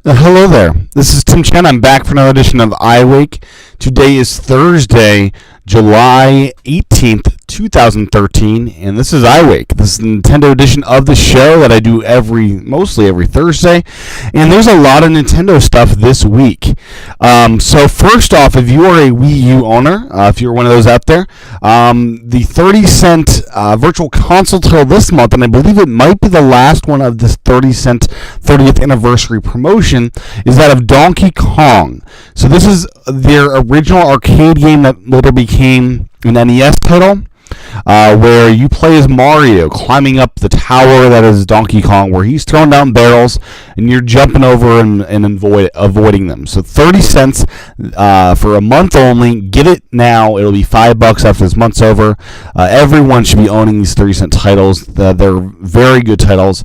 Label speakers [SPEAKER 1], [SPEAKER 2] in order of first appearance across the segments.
[SPEAKER 1] Hello there. This is Tim Chen. I'm back for another edition of iWake. Today is Thursday, July 18th, 2013, and this is iWake. This is the Nintendo edition of the show that I do mostly every Thursday, and there's a lot of Nintendo stuff this week. So first off, if you are a Wii U owner, if you're one of those out there, the 30-cent virtual console title this month, and I believe it might be the last one of this 30-cent 30th anniversary promotion, is that of Donkey Kong. So this is their original arcade game that later became an NES title, where you play as Mario climbing up the tower that is Donkey Kong, where he's throwing down barrels and you're jumping over and avoiding them. So 30 cents for a month only. Get it now. It'll be $5 after this month's over. Everyone should be owning these 30-cent titles. They're very good titles.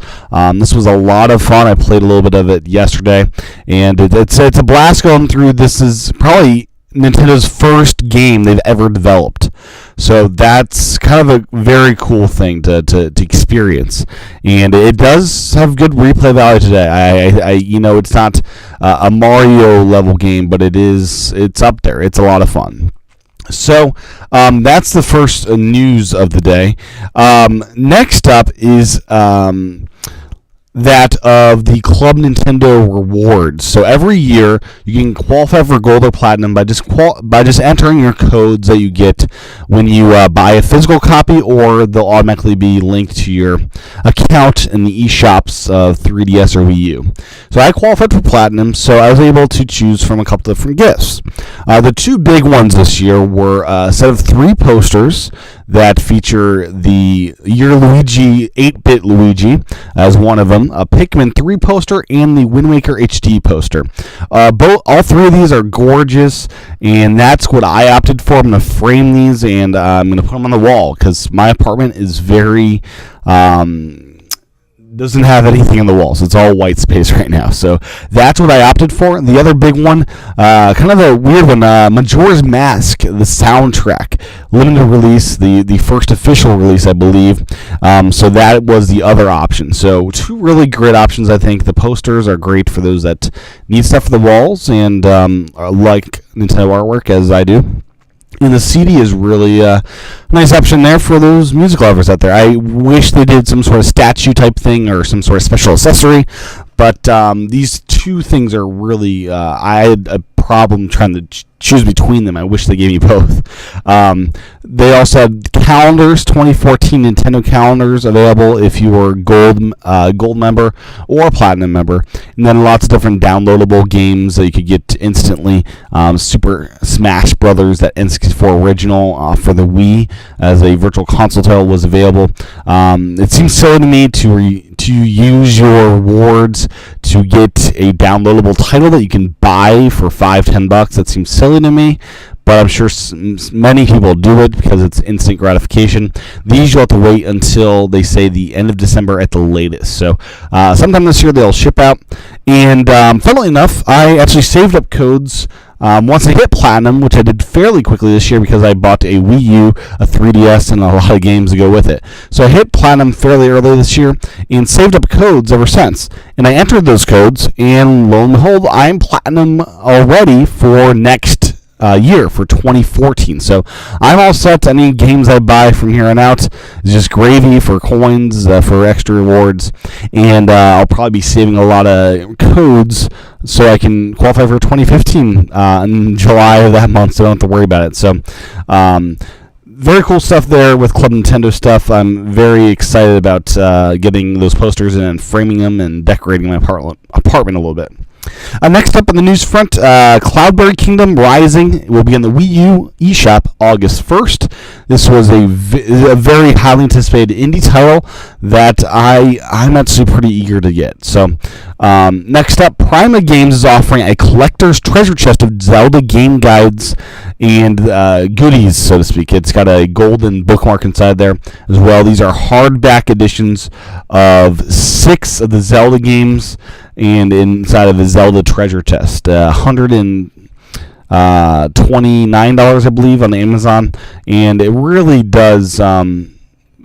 [SPEAKER 1] This was a lot of fun. I played a little bit of it yesterday, and it's a blast going through. This is probably Nintendo's first game they've ever developed. So that's kind of a very cool thing to experience, and it does have good replay value today. It's not a Mario level game, but it's up there. It's a lot of fun. So that's the first news of the day. Next up is that of the Club Nintendo rewards. So every year you can qualify for gold or platinum by just entering your codes that you get when you buy a physical copy, or they'll automatically be linked to your account in the eShops of 3DS or Wii U. So I qualified for platinum, so I was able to choose from a couple different gifts. The two big ones this year were a set of 3 posters that feature the Year Luigi 8-bit Luigi as one of them, a Pikmin 3 poster, and the Wind Waker HD poster. All 3 of these are gorgeous, and that's what I opted for. I'm going to frame these, and I'm going to put them on the wall because my apartment is very doesn't have anything in the walls. It's all white space right now. So that's what I opted for. The other big one, kind of a weird one, Majora's Mask, the soundtrack. Limited release, the first official release, I believe. So that was the other option. So 2 really great options, I think. The posters are great for those that need stuff for the walls and like Nintendo artwork, as I do. And the CD is really a nice option there for those music lovers out there. I wish they did some sort of statue type thing or some sort of special accessory, but these 2 things are really, I had a problem trying to choose between them. I wish they gave me both. They also had calendars, 2014 Nintendo calendars available if you were gold member or platinum member, and then lots of different downloadable games that you could get instantly. Super Smash Brothers, that N64 original for the Wii as a virtual console title, was available. It seems silly to me to use your rewards to get a downloadable title that you can buy for $5-10. That seems silly to me, but I'm sure many people do it because it's instant gratification. These you'll have to wait until they say the end of December at the latest. So sometime this year they'll ship out. And funnily enough, I actually saved up codes once I hit Platinum, which I did fairly quickly this year because I bought a Wii U, a 3DS, and a lot of games to go with it. So I hit Platinum fairly early this year and saved up codes ever since. And I entered those codes, and lo and behold, I'm Platinum already for next year, for 2014. So I'm all set. Any games I buy from here on out is just gravy for coins, for extra rewards, and I'll probably be saving a lot of codes so I can qualify for 2015 in July of that month, so I don't have to worry about it. So very cool stuff there with Club Nintendo stuff. I'm very excited about getting those posters and framing them and decorating my apartment a little bit. Next up on the news front, Cloudberry Kingdom Rising will be in the Wii U eShop August 1st. This was a very highly anticipated indie title that I'm actually pretty eager to get. So next up, Prima Games is offering a collector's treasure chest of Zelda game guides and goodies, so to speak. It's got a golden bookmark inside there as well. These are hardback editions of 6 of the Zelda games, and inside of the Zelda treasure chest, $129, I believe, on Amazon, and it really does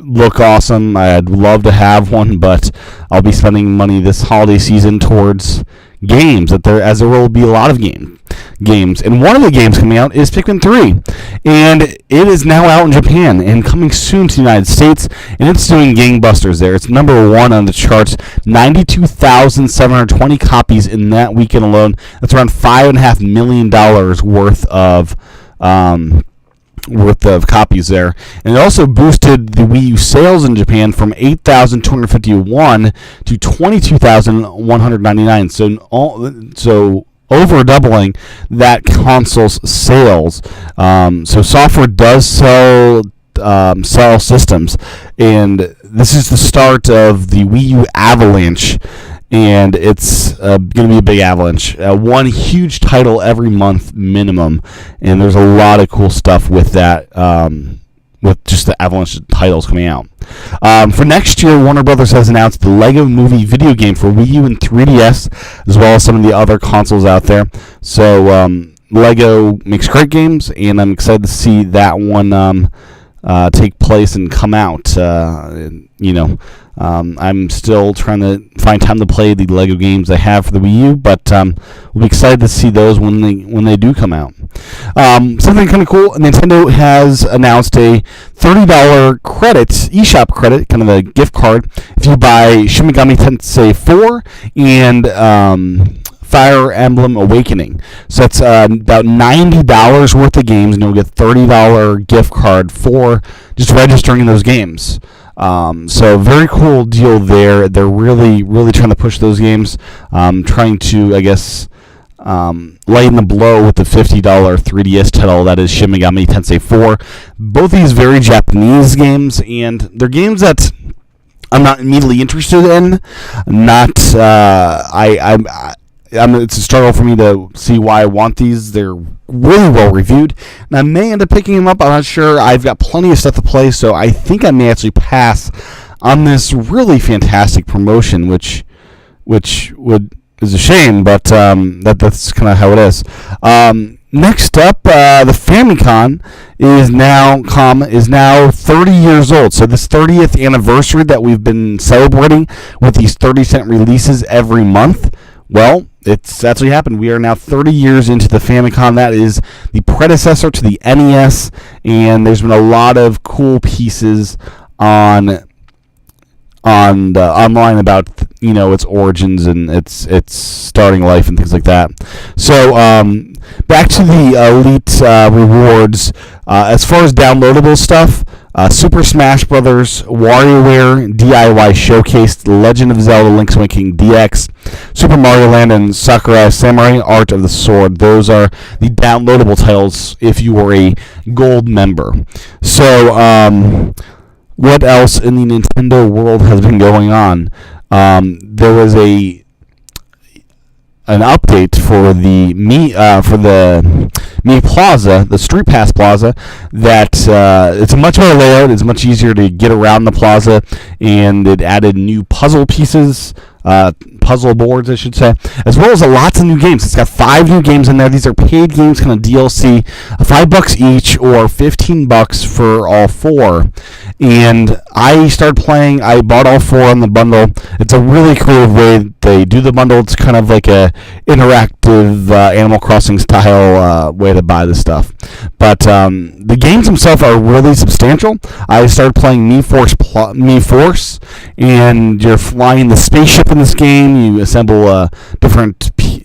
[SPEAKER 1] look awesome. I'd love to have one, but I'll be spending money this holiday season towards games, as there will be a lot of games. And one of the games coming out is Pikmin 3. And it is now out in Japan and coming soon to the United States. And it's doing gangbusters there. It's number 1 on the charts. 92,720 copies in that weekend alone. That's around $5.5 million worth of copies there. And it also boosted the Wii U sales in Japan from 8,251 to 22,199. So over doubling that console's sales. So software does sell systems, and this is the start of the Wii U avalanche. And it's going to be a big avalanche. One huge title every month minimum, and there's a lot of cool stuff with that, with just the avalanche of titles coming out. For next year, Warner Brothers has announced the Lego Movie video game for Wii U and 3DS, as well as some of the other consoles out there. So Lego makes great games, and I'm excited to see that one take place and come out. I'm still trying to find time to play the Lego games I have for the Wii U, but we'll be excited to see those when they do come out. Something kind of cool, Nintendo has announced a $30 credit, eShop credit, kind of a gift card, if you buy Shin Megami Tensei 4 and Fire Emblem Awakening. So that's about $90 worth of games, and you'll get $30 gift card for just registering those games. So very cool deal there. They're really, really trying to push those games, trying to, I guess, lighten the blow with the $50 3DS title that is Shin Megami Tensei 4. Both these very Japanese games, and they're games that I'm not immediately interested in. It's a struggle for me to see why I want these. They're really well reviewed, and I may end up picking them up. I'm not sure. I've got plenty of stuff to play, so I think I may actually pass on this really fantastic promotion, which is a shame, but that's kind of how it is. Next up, the Famicom is now 30 years old. So this 30th anniversary that we've been celebrating with these 30-cent releases every month. Well, it's actually happened. We are now 30 years into the Famicom. That is the predecessor to the NES, and there's been a lot of cool pieces online about its origins and its starting life and things like that. So back to the Elite rewards. As far as downloadable stuff, Super Smash Bros., WarioWare, DIY Showcase, The Legend of Zelda Link's Awakening DX, Super Mario Land, and Sakurai Samurai Art of the Sword. Those are the downloadable titles if you were a gold member. So what else in the Nintendo world has been going on? There was an update for the Mi Plaza, the Street Pass Plaza, that it's a much better layout. It's much easier to get around the plaza, and it added new puzzle pieces, puzzle boards, I should say, as well as lots of new games. It's got 5 new games in there. These are paid games, kind of DLC, $5 each or $15 for all 4. And I started playing. I bought all 4 on the bundle. It's a really creative way they do the bundle. It's kind of like a interactive Animal Crossing style way to buy this stuff. But the games themselves are really substantial. I started playing Mi Force, and you're flying the spaceship in this game. You assemble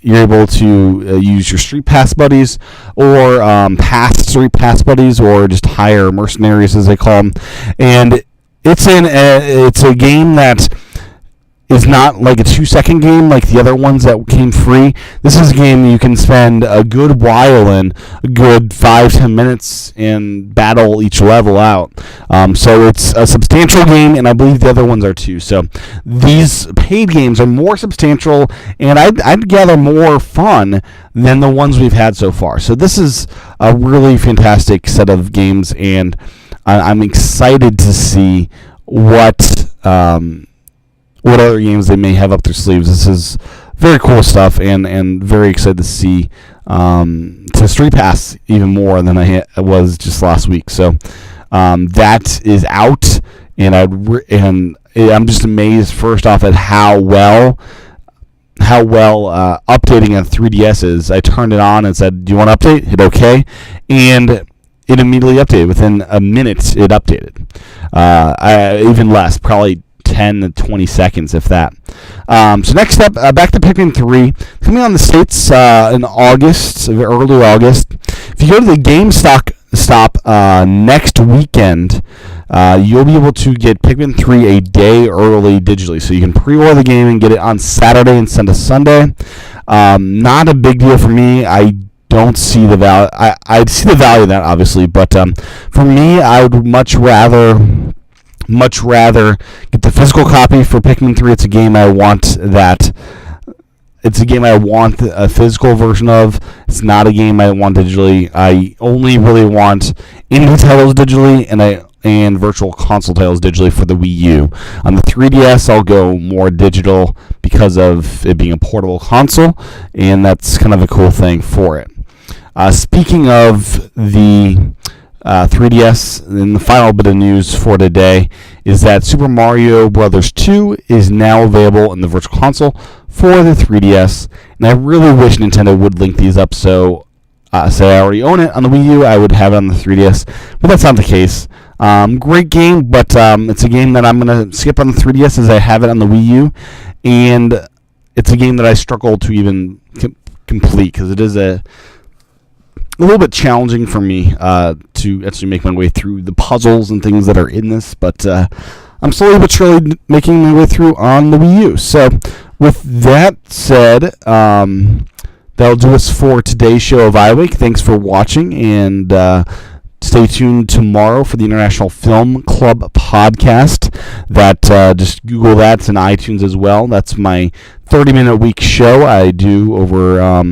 [SPEAKER 1] you're able to use your Street Pass buddies, or past Street Pass buddies, or just hire mercenaries, as they call them. And it's a game that is not like a 2-second game like the other ones that came free. This is a game you can spend a good while in, a good 5-10 minutes, and battle each level out. So it's a substantial game, and I believe the other ones are too. So these paid games are more substantial, and I'd gather more fun than the ones we've had so far. So this is a really fantastic set of games, and I'm excited to see what other games they may have up their sleeves. This is very cool stuff, and very excited to see to Street Pass even more than I was just last week. So that is out, and I'm just amazed first off at how well how well updating on 3DS is. I turned it on and said, "Do you want to update?" Hit OK, and it immediately updated. Within a minute, it updated. Even less, probably 10 to 20 seconds, if that. So next up, back to Pikmin 3. Coming on the States in August, early August. If you go to the GameStop next weekend, you'll be able to get Pikmin 3 a day early digitally. So you can pre-order the game and get it on Saturday instead of Sunday. Not a big deal for me. I don't see the value. I see the value of that, obviously, but for me, I would much rather get the physical copy for Pikmin 3. It's a game I want a physical version of. It's not a game I want digitally. I only really want indie titles digitally, and virtual console titles digitally for the Wii U. On the 3DS, I'll go more digital because of it being a portable console, and that's kind of a cool thing for it. Speaking of the 3DS, and the final bit of news for today is that Super Mario Bros. 2 is now available in the Virtual Console for the 3DS, and I really wish Nintendo would link these up so say I already own it on the Wii U, I would have it on the 3DS, but that's not the case. Great game, but it's a game that I'm going to skip on the 3DS as I have it on the Wii U, and it's a game that I struggle to even complete because it is a little bit challenging for me to actually make my way through the puzzles and things that are in this, but I'm slowly but surely making my way through on the Wii U. So with that said, that'll do us for today's show of iWake. Thanks for watching, and stay tuned tomorrow for the International Film Club podcast. That just Google that. It's in iTunes as well. That's my 30-minute week show I do over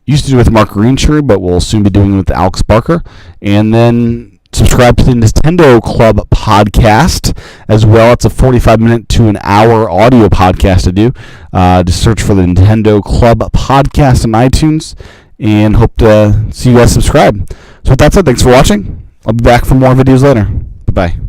[SPEAKER 1] used to do with Mark Greenshire, but we'll soon be doing it with Alex Barker. And then subscribe to the Nintendo Club podcast as well. It's a 45-minute to an hour audio podcast to do. Just search for the Nintendo Club podcast on iTunes, and hope to see you guys subscribe. So with that said, thanks for watching. I'll be back for more videos later. Bye-bye.